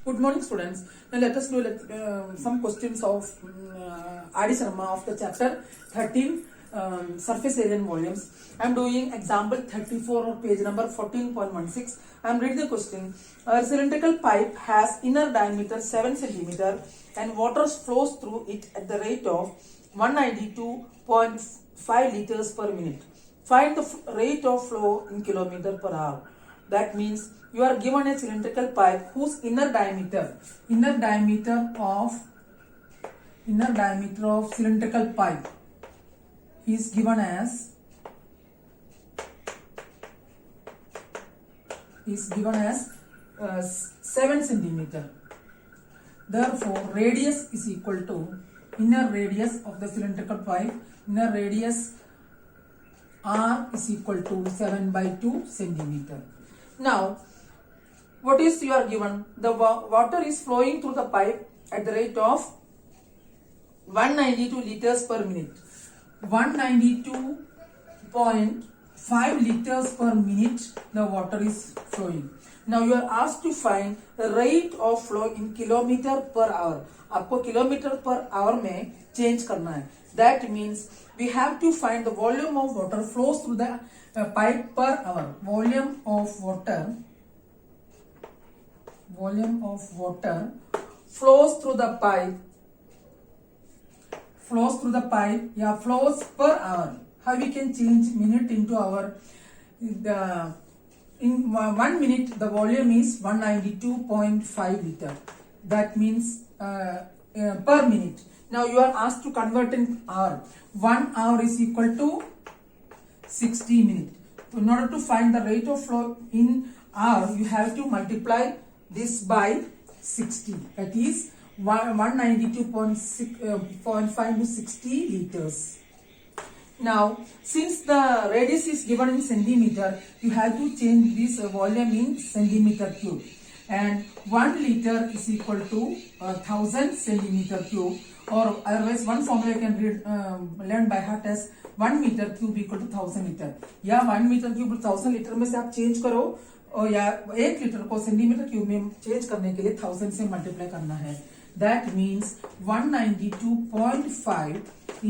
Good morning, students. Now let us do some questions of R.D. Sharma of the chapter 13, surface area and volumes. I am doing example 34 or page number 14.16. I am reading the question. A cylindrical pipe has inner diameter 7 centimeter and water flows through it at the rate of 192.5 liters per minute. Find the rate of flow in kilometer per hour. That means you are given a cylindrical pipe whose inner diameter of cylindrical pipe is given as 7 centimeter. Therefore, radius is equal to inner radius of the cylindrical pipe. Inner radius R is equal to 7/2 centimeter. Now, what is you are given? The water is flowing through the pipe at the rate of 192 liters per minute. 192.5 liters per minute the water is flowing. Now you are asked to find the rate of flow in kilometer per hour. आपको kilometre per hour में change करना है. That means we have to find the volume of water flows through the pipe per hour. Volume of water flows through the pipe flows per hour. How we can change minute into hour? In 1 minute the volume is 192.5 liter. That means per minute. Now you are asked to convert in hour. 1 hour is equal to 60 minutes. In order to find the rate of flow in hour, you have to multiply this by 60. That is 192.5 to 60 liters. Now, since the radius is given in centimeter, you have to change this volume in centimeter cube. And 1 liter is equal to 1000 centimeter cube. Or otherwise, one formula you can learn by heart as 1 meter cube equal to 1000 liter. या 1 meter cube 1000 liter में से आप change करो और या 1 litre को centimetre cube में change करने के लिए 1000 से मल्टीप्लाई करना है. That means 192.5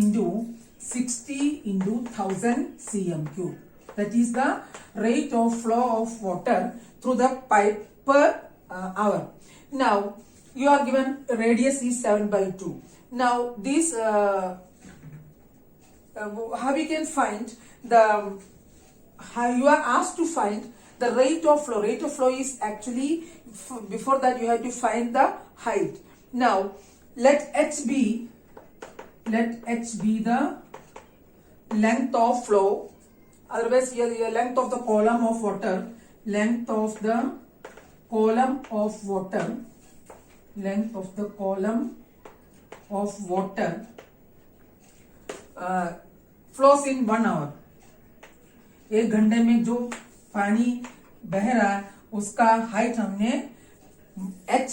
into 60 into 1000 cm cube. That is the rate of flow of water through the pipe per hour. Now you are given radius is 7/2. Now this how we can find how you are asked to find the rate of flow. Rate of flow is actually, before that you have to find the height. Now let h be the length of flow. Otherwise here the length of the column of water. Length of the column of water flows in 1 hour. 1 घंटे में जो पानी बह रहा है उसका height हमने h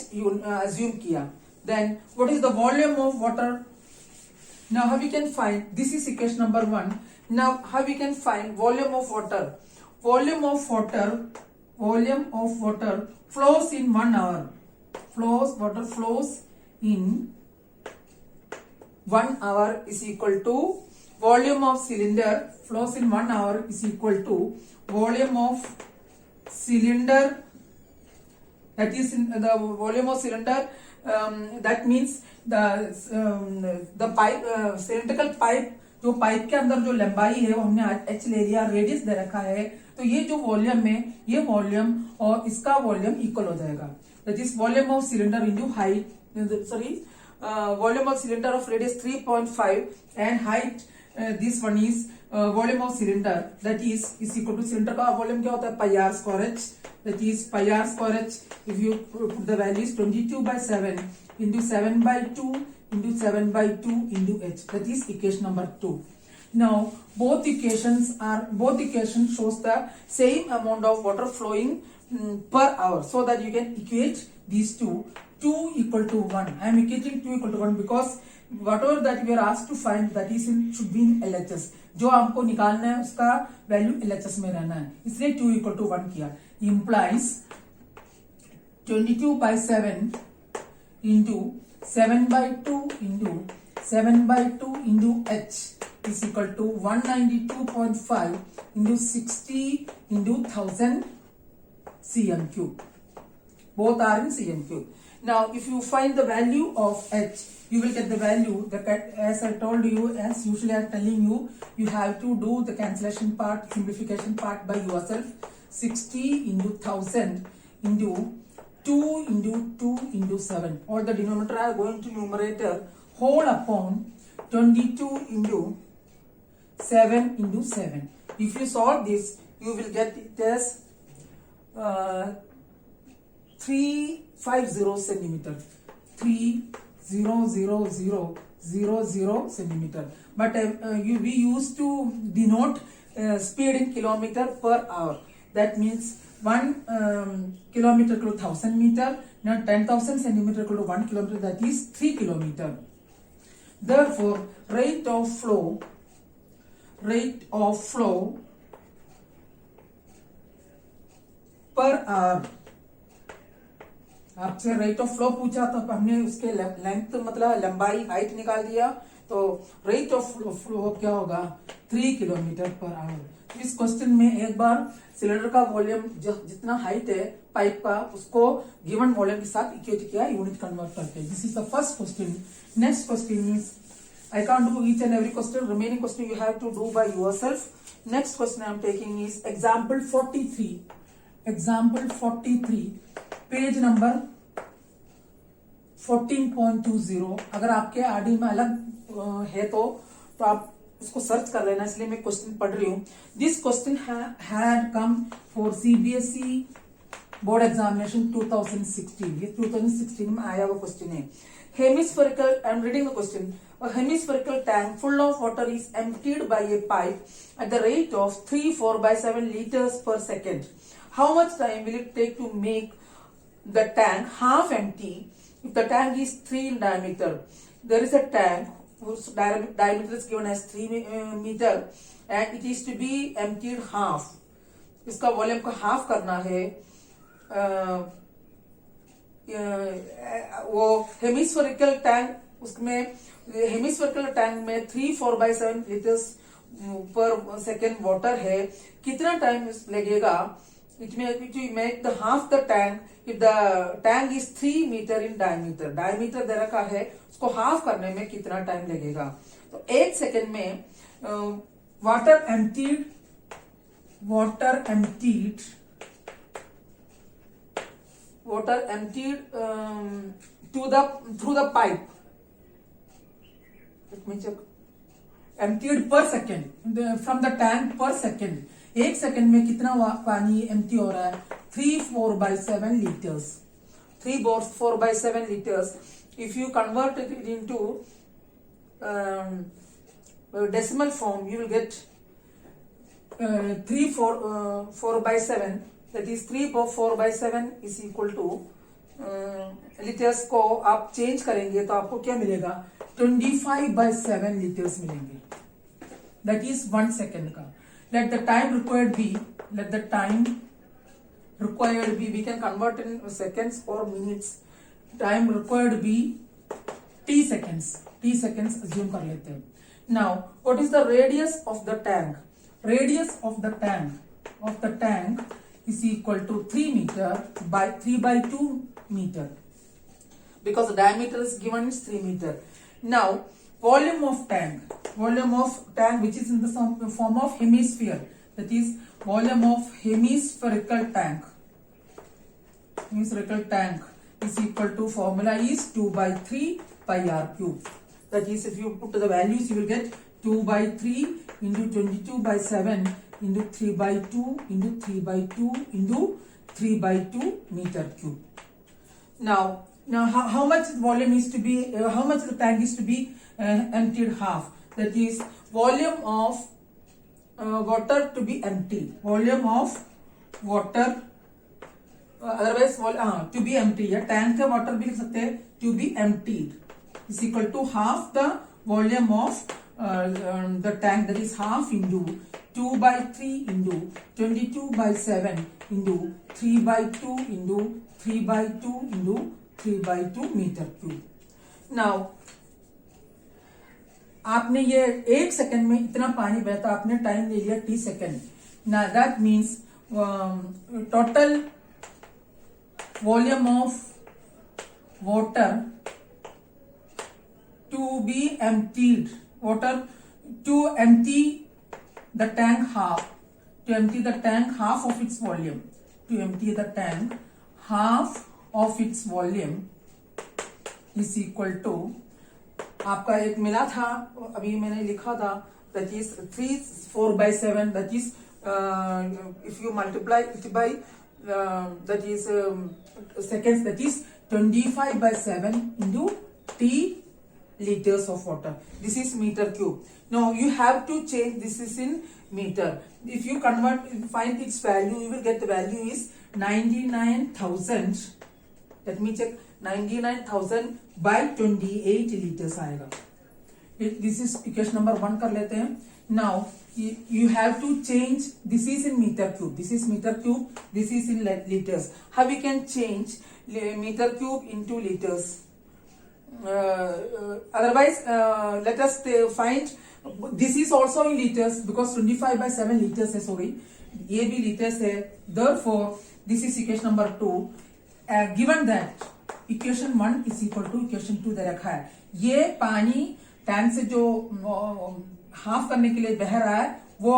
assume किया. Then what is the volume of water? Now how we can find? This is equation number 1. Now how we can find volume of water? Volume of water flows in 1 hour. Water flows in 1 hour is equal to volume of cylinder flows in 1 hour is equal to volume of cylinder. That is the volume of cylinder. That means the pipe cylindrical pipe जो pipe के अंदर जो लंबाई है वो हमने h ले लिया, रेडियस दे रखा है. तो ये जो वॉल्यूम है ये वॉल्यूम और इसका वॉल्यूम इक्वल हो जाएगा. That is volume of cylinder into height. Volume of cylinder of radius 3.5 and height this one is volume of cylinder, that is equal to cylinder का volume क्या होता है pi r square h. That is pi r square h. If you put the value is 22/7 into 7/2 into 7/2 into h. That is equation number 2. Now both equations shows the same amount of water flowing per hour, so that you can equate these two. 2 equal to 1. I am equating 2 equal to 1 because whatever that we are asked to find, that is should be in LHS. जो हमको निकालना है उसका value LHS में रहना है, इसलिए 2 equal to 1 किया. Implies 22 by 7 into 7 by 2 into 7 by 2 into h is equal to 192.5 into 60 into 1000 cm cube. Both are in cm cube. Now, if you find the value of h, you will get the value. As I told you, as usually I am telling you, you have to do the cancellation part, simplification part by yourself. 60 into 1000 into 2 into 2 into 7. All the denominator are going to numerator whole upon 22 into 7 into 7. If you solve this, you will get it as 350 centimeter. 30000 centimeter. But we used to denote speed in kilometer per hour. That means 1 kilometer equal to 1000 meter. Now 10,000 centimeter equal to 1 kilometer. That is 3 kilometer. Therefore, rate of flow per hour. आपसे rate of flow पूछा तो हमने उसके length मतलब लंबाई height निकाल दिया. तो रेट ऑफ फ्लो क्या होगा 3 किलोमीटर पर आवर. इस क्वेश्चन में एक बार सिलेंडर का वॉल्यूम जितना हाइट है पाइप का उसको गिवन वॉल्यूम के साथ इक्वेट किया यूनिट कन्वर्ट करके. This is the first question. Next question is I can't do each and every question. Remaining question you have to do by yourself. Next question I am taking is example 43. Example 43. Page number 14.20. अगर आपके RD में अलग है तो आप उसको search कर लेना. इसलिए मैं क्वेश्चन पढ़ रही हूँ. This question had come for CBSE board examination 2016. ये 2016 में आया हुआ क्वेश्चन है. Hemispherical, I am reading the question. A hemispherical tank full of water is emptied by a pipe at the rate of 3/4/7 liters per second. How much time will it take to make the tank half empty if the tank is 3 in diameter? There is a tank whose diameter is given as 3 meter and it is to be emptied half. इसका volume को half करना है. वो hemispherical tank उसमें hemispherical tank में 3/4/7 litres पर second water है. कितना टाइम लगेगा? It make the half the tank if the tank is 3 metre in diameter. Diameter दे रखा है, उसको हाफ करने में कितना टाइम लगेगा? तो 1 सेकेंड में water emptied through the pipe. Let me check. Emptied per second from the tank per second. 1 second में कितना पानी एम्प्टी हो रहा है? 3/4/7 liters. 3/4/7 liters. If you convert it into decimal form, you will get 3/4/7. That is 3/4/7 is equal to litres को आप change करेंगे तो आपको क्या मिलेगा? 25/7 लीटर्स मिलेंगे. दैट इज 1 सेकेंड का. Let the time required be we can convert in seconds और minutes. Time required be t seconds. Assume कर लेते हैं. Now what is the radius of the tank? Radius of the tank is equal to 3 meter by 3/2 meter because the diameter is given is 3 meter. Now volume of tank which is in the form of hemisphere, that is volume of hemispherical tank is equal to, formula is 2/3 pi r cube. That is, if you put the values you will get 2/3 into 22/7 into 3/2 into 3/2 into 3/2 meter cube. Now how much volume is to be, how much the tank is to be emptied half? That is volume of water to be emptied. Volume of water otherwise to be empty. या tank का water भी लिख सकते हैं. To be emptied is equal to half the volume of the tank, that is half into 2/3 into 22/7 into 3/2 into 3/2 into 3/2 metre cube. Now आपने ये 1 second में इतना पानी बहता, आपने टाइम ले लिया t सेकंड। ना that means total volume of water to be emptied, water to empty the tank half, to empty the tank half of its volume, to empty the tank half of its volume is equal to, आपका एक मिला था अभी मैंने लिखा था, that is 3/4/7, that is if you multiply it by that is seconds, that is 25/7 into t liters of water. This is meter cube. Now you have to change, this is in meter. If you convert, find its value, you will get the value is 99,000. Let me check, 99,000 by 28 liters आएगा। This is equation number 1 कर लेते हैं। Now you have to change, this is in meter cube, this is meter cube, this is in liters. How we can change meter cube into liters? Otherwise let us find, this is also in liters because 25/7 liters है, sorry ये भी liters है, therefore this is equation number 2। given that equation 1 is equal to equation 2 दे रखा है, ये पानी tank से जो हाफ करने के लिए बह रहा है वो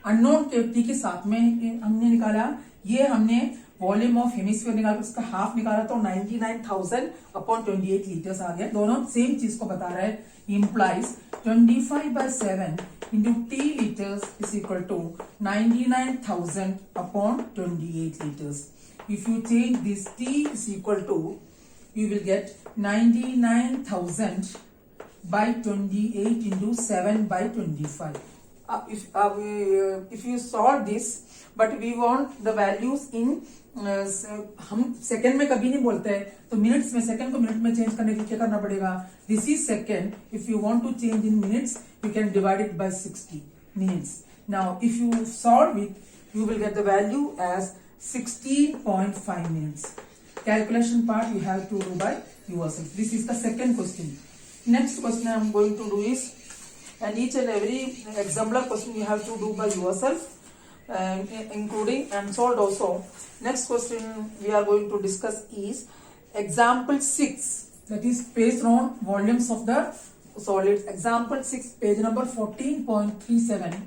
अननोन क्वांटिटी के साथ में हमने निकाला, ये हमने वॉल्यूम ऑफ हेमिस्फीयर निकाला, उसका हाफ निकाला तो 99,000 अपॉन 28 लीटर्स आ गया। दोनों सेम चीज को बता रहा है, implies 25/7 into T litres is equal to 99,000 upon 28 litres. If you change this T is equal to, you will get 99,000 by 28 into 7/25. If you solve this, but we want the values in हम second में कभी नहीं बोलते हैं, तो minutes में, second को minute में चेंज करने के लिए क्या करना पड़ेगा? This is second, if you want to change in minutes you can divide it by 60 minutes. Now if you solve it you will get the value as 16.5 minutes. Calculation part you have to do by yourself. This is the second question. Next question I am going to do is, and each and every exemplar question you have to do by yourself, including and solved also. Next question we are going to discuss is example 6, that is based on volumes of the solids. Example 6, page number 14.37.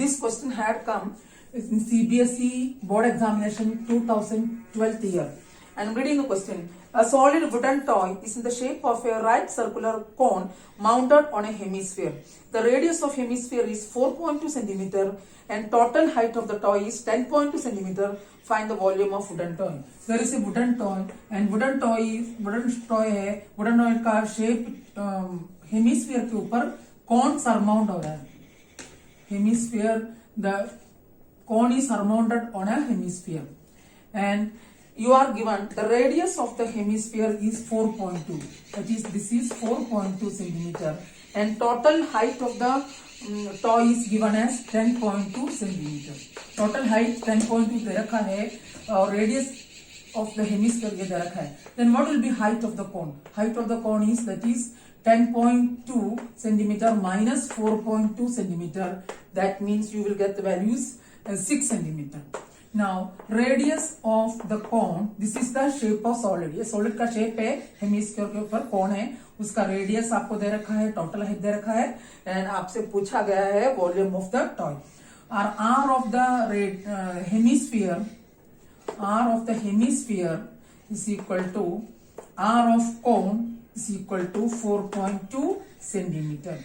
This question had come in CBSE board examination 2012 year. I am reading the question. A solid wooden toy is in the shape of a right circular cone mounted on a hemisphere. The radius of hemisphere is 4.2 centimeter and total height of the toy is 10.2 centimeter. Find the volume of wooden toy. There is a wooden toy and wooden toy है, wooden toy का shape hemisphere के ऊपर cone surmount हो रहा है. Hemisphere, the cone is surmounted on a hemisphere and you are given the radius of the hemisphere is 4.2, that is this is 4.2 centimeter and total height of the toy is given as 10.2 centimeter. Total height 10.2 दे रखा है और radius of the hemisphere ये दे रखा है. Then what will be height of the cone? Height of the cone is, that is 10.2 centimeter minus 4.2 centimeter. That means you will get the values 6 centimeter. Now radius of the cone, this is the shape of solid. ये solid का shape है, hemisphere के ऊपर कौन है, उसका radius आपको दे रखा है, टोटल हाइट दे रखा है एंड आपसे पूछा गया है वॉल्यूम ऑफ द टॉय. और R of the hemisphere, R of the hemisphere is equal to R of cone is equal to 4.2 centimeter.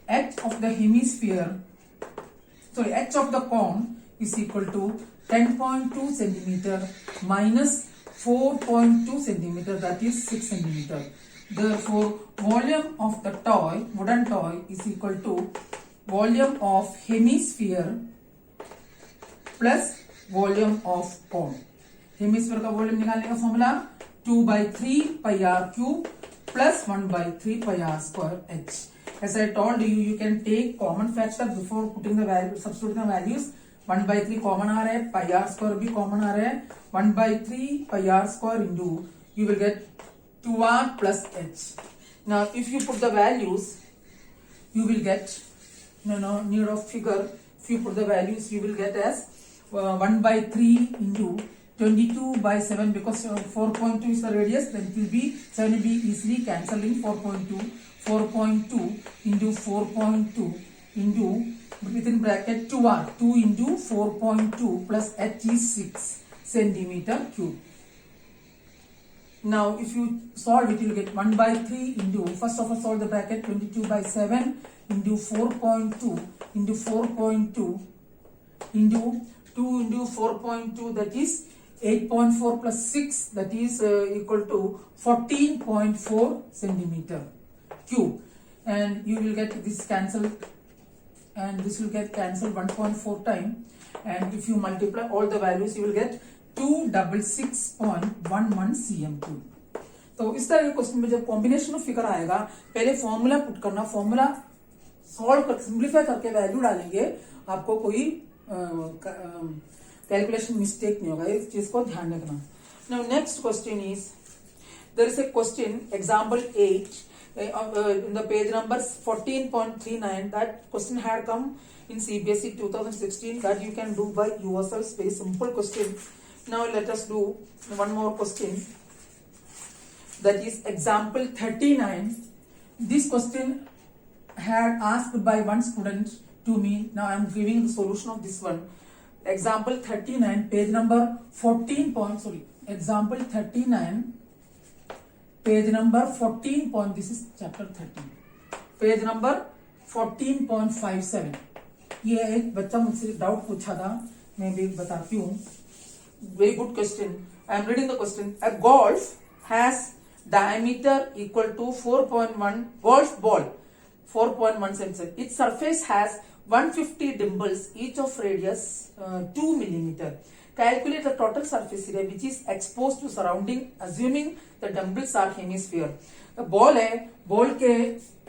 H of the hemisphere, sorry, H of the cone is equal to 10.2 centimeter minus 4.2 centimeter, that is 6 centimeter. Therefore, volume of the toy, wooden toy, is equal to volume of hemisphere plus volume of cone. Hemisphere का volume निकालने का formula 2/3 pi r cube plus 1/3 pi r square h. As I told you, you can take common factor before putting the value, substituting the values. 1/3 common आ रहा है, pi are square भी common आ रहा है, 1/3 pi are square into you will get 2r plus h. Now if you put the values you will get no need of figure. If you put the values you will get as 1/3 into 22/7 because 4.2 is the radius, then it will be 7 will be easily cancelling 4.2 into 4.2 into within bracket 2r 2 into 4.2 plus h is 6 centimeter cube. Now if you solve it you will get 1/3 into, first of all solve the bracket, 22/7 into 4.2 into 4.2 into 2 into 4.2 that is 8.4 plus 6 that is equal to 14.4 centimeter cube, and you will get this cancel and this will get cancelled 1.4 time, and if you multiply all the values you will get 266.11 cm3. तो इस तरह के question में जब combination of figure आएगा पहले formula put करना, formula solve कर सिंप्लीफाई करके वैल्यू डालेंगे, आपको कोई कैलकुलेशन मिस्टेक नहीं होगा, इस चीज को ध्यान रखना. Now next question is there is a question example 8 in the page number 14.39. that question had come in CBSE 2016 that you can do by yourself. Very simple question. Now let us do one more question, that is example 39. This question had asked by one student to me. Now I am giving the solution of this one. Example 39 page number 14. Example 39 page number 14. This is chapter 13 page number 14.57. ये एक बच्चा मुझसे doubt पूछा था, मैं भी बताती हूँ. Very good question. I am reading the question. A golf has diameter equal to 4.1 golf ball 4.1 cm. Its surface has 150 dimples, each of radius 2 millimeter. Calculate the total surface area which is exposed to surrounding assuming the dimples are hemisphere. Ball है, ball के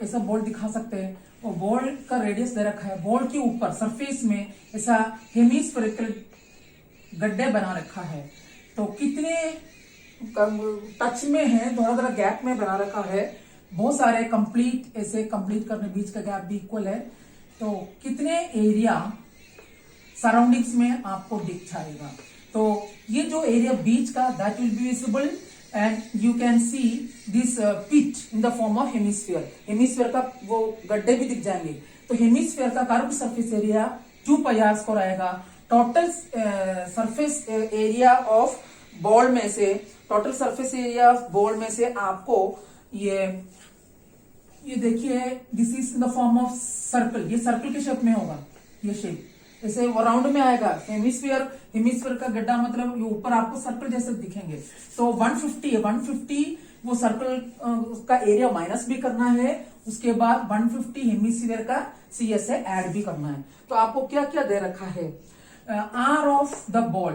ऐसा ball दिखा सकते हैं, और ball का radius दे रखा है, बॉल के ऊपर सरफेस में ऐसा हेमिस्फेरिकल गड्ढे बना रखा है, तो कितने टच में है, थोड़ा थोड़ा गैप में बना रखा है, बहुत सारे कंप्लीट ऐसे कंप्लीट करने बीच का गैप भी इक्वल है, तो कितने एरिया सराउंडिंग्स में आपको दिख जाएगा. तो ये जो एरिया बीच का that will be visible and you can see this pitch in the form of hemisphere. Hemisphere का वो गड्ढे भी दिख जाएंगे. तो हेमिस्फीयर का curve surface area 2 pi are square आएगा. Total surface area of ball में से, total surface area of ball में से आपको ये देखिए this is in the form of circle. ये सर्कल के शेप में होगा, ये शेप ऐसे राउंड में आएगा. हेमिस्फीयर का गड्ढा मतलब ये ऊपर आपको सर्कल जैसे दिखेंगे. तो 150 है, 150 वो सर्कल का एरिया माइनस भी करना है, उसके बाद 150 हेमिस्फीयर का सीएस है ऐड भी करना है. तो आपको क्या क्या दे रखा है, आर ऑफ द बॉल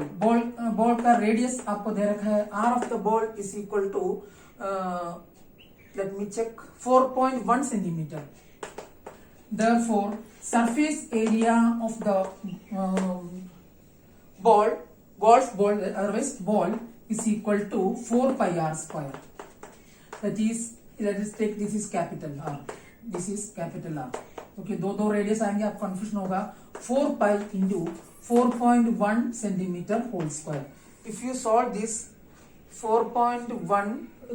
का रेडियस आपको दे रखा है. R of the ball is equal to let me check 4.1 centimetre. Therefore, surface area of the golf ball, otherwise ball, is equal to 4 pi r square. That is take this is capital R. This is capital R. Okay, दो radius आएंगे, आपको confusion होगा. 4 pi into 4.1 centimeter whole square. If you solve this 4.1,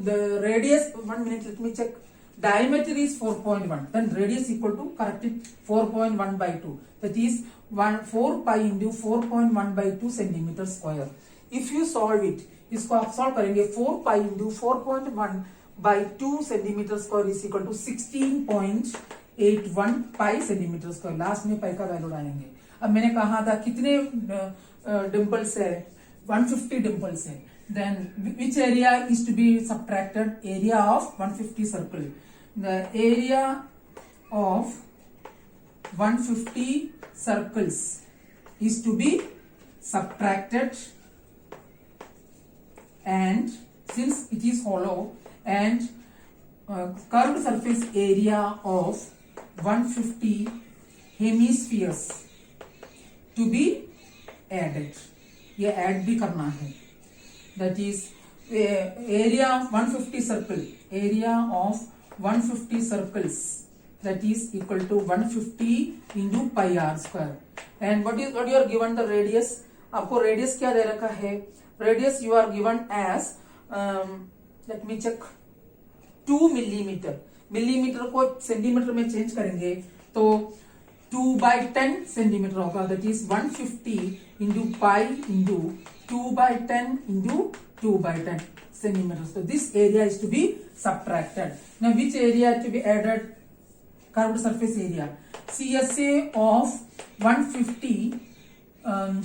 the radius, 1 minute, let me check. Diameter is 4.1, then radius equal to, correct it, 4.1 by 2. That is 4 pi into 4.1 by 2 centimeter square. If you solve it, इसको आप solve करेंगे, 4 pi into 4.1 by 2 centimeter square is equal to 16.81 pi centimeter square. Last में पाई का value डालेंगे. अब मैंने कहा था कितने डिम्पल्स है, 150 डिम्पल्स है. Then which area is to be subtracted? Area of 150 circle. The area of 150 circles is to be subtracted, and since it is hollow, and curved surface area of 150 hemispheres to be added. ये add भी करना है. That is area of 150 circle. Area of 150 circles. That is equal to 150 into pi r square. And what you are given the radius? आपको radius क्या दे रखा है? Radius you are given as let me check 2 millimeter. Millimetre को centimetre में change करेंगे तो 2/10 centimetre होगा. That is 150 into pi into 2/10 into 2/10 centimeters. So this area is to be subtracted. Now which area to be added? Curved surface area. CSA of 150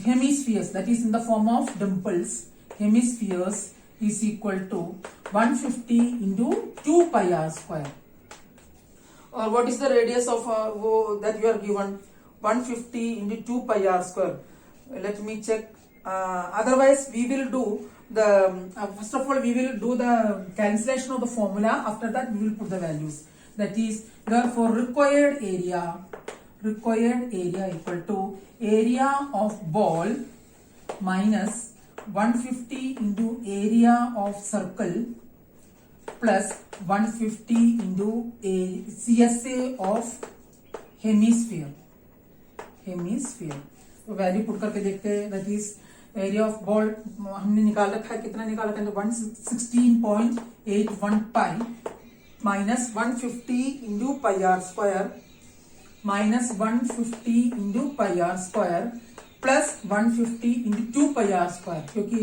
hemispheres, that is in the form of dimples, hemispheres is equal to 150 into 2 pi r square. Or what is the radius of that you are given? 150 into 2 pi r square. Let me check. Otherwise we will do the first of all we will do the cancellation of the formula. After that we will put the values. That is therefore required area equal to area of ball minus 150 into area of circle plus 150 into a CSA of hemisphere. तो value put करके देखते हैं. That is area of ball हमने निकाल रखा है. कितना निकाल रखा है? 116.81 pi minus 150 into pi are square minus 150 into pi are square plus 150 into 2 pi are square, क्योंकि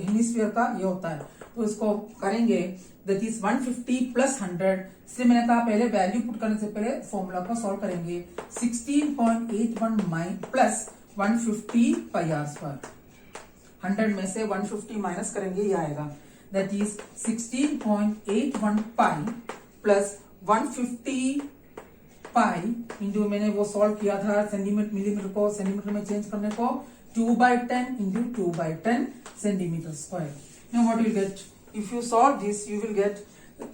हेमिस्फीयर का ये होता है. तो इसको करेंगे. That is 150 plus 100. इसलिए मैंने कहा पहले वैल्यू पुट करने से पहले फॉर्मूला को सॉल्व करेंगे. 16.81 प्लस 150 पाई आर स्क्वायर. 100 में से 150 माइनस करेंगे, ये आएगा. That is 16.81 pi plus 150 pi into मैंने वो सॉल्व किया था सेंटीमीटर मिलीमीटर को सेंटीमीटर में चेंज करने को 2/10 into 2/10 centimetre square. Now what you will get? If you solve this, you will get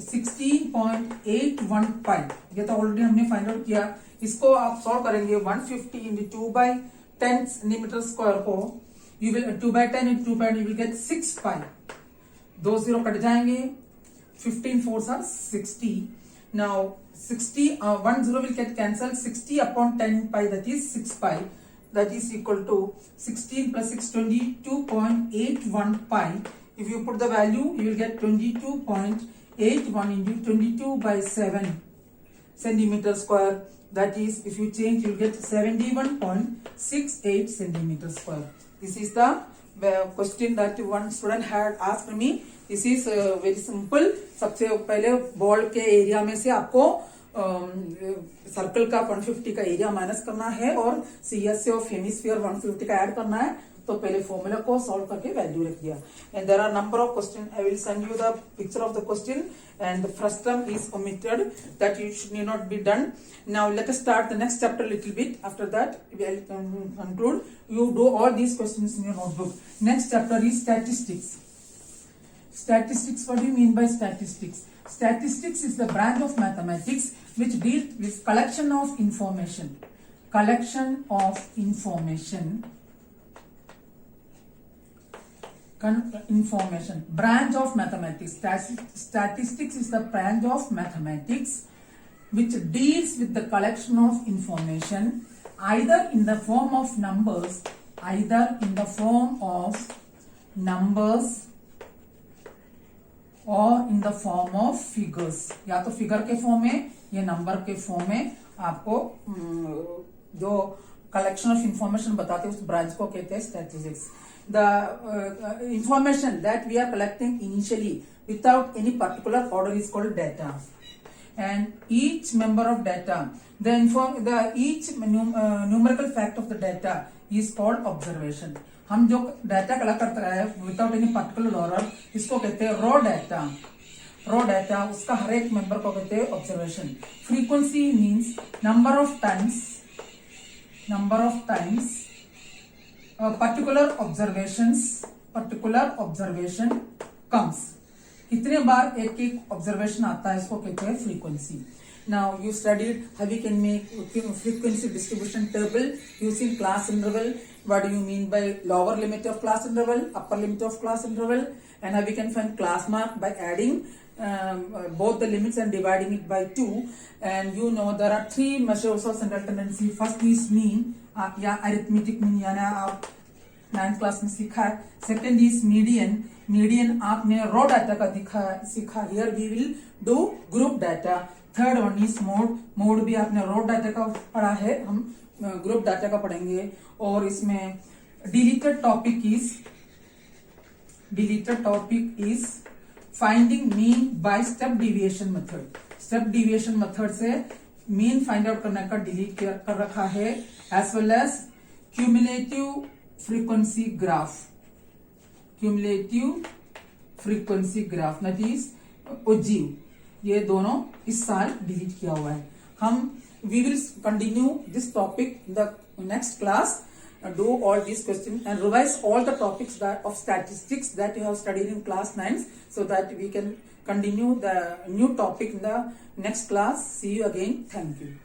16.81 pi. ये तो ऑलरेडी हमने फाइंड आउट किया. इसको आप सॉल्व करेंगे 150 इंटू 2/10 सेंटीमीटर स्क्वायर को you will 2/10 into 2/10 you will get 6 pi. 2 0 cut जाएंगे. 15 4s are 60. Now 60 1 0 will get cancelled. 60 upon 10 pi, that is 6 pi. That is equal to 16 plus 6 22.81 pi. If you put the value, you will get 22.81 into 22/7 centimeter square. That is, if you change, you will get 71.68 centimeter square. This is the question that one student had asked me. This is very simple. सबसे पहले ball के area में से आपको circle का 150 का area minus करना है और CSA ऑफ हेमिस्फीयर 150 का ऐड करना है. तो पहले फॉर्मूला को सॉल्व करके वैल्यू रख दिया. And there are number of question. I will send you the picture of the question and the first term is omitted that you should not be done. Now let us start the next chapter little bit. After that we will conclude. You do all these questions in your notebook. Next chapter is statistics. Statistics, what do you mean by statistics? Statistics is the branch of mathematics which deals with collection of information. Collection of information. Information. Branch of mathematics. Statistics is the branch of mathematics which deals with the collection of information either in the form of numbers, either in the form of numbers और इन the form of figures. या तो figure के form में या number के form में आपको जो कलेक्शन ऑफ इंफॉर्मेशन बताते हैं उस ब्रांच को कहते हैं statistics. The information that we are collecting initially without any particular order is called data. And each member of data the each numerical fact of the data is called observation. हम जो data collect करते हैं without any particular order इसको कहते हैं raw data. Raw data उसका हर एक member को कहते हैं observation. Frequency means number of times particular observation comes. कितने बार एक एक ऑब्जर्वेशन आता है इसको कहते हैं frequency. Now you studied how we can make frequency distribution table using class interval. what do you mean by lower limit of class interval, upper limit of class interval, and how we can find class mark by adding both the limits and dividing it by 2. And you know there are 3 measures of central tendency. First is mean, या arithmetic mean यानी आप 9th class में सीखा है. Second is median, median आपने raw data का सीखा. Here we will do group data. Third one is mode, mode भी आपने रॉ डाटा का पढ़ा है, हम ग्रुप डाटा का पढ़ेंगे. और इसमें deleted topic is finding mean by step deviation method. Step deviation method से मीन फाइंड आउट करने का डिलीट कर रखा है. As well as cumulative frequency graph that is ogive. ये दोनों इस साल डिलीट किया हुआ है. हम we will continue this topic in the next class. Do all these questions and revise all the topics that of statistics that you have studied in class 9, so that we can continue the new topic in the next class. See you again. Thank you.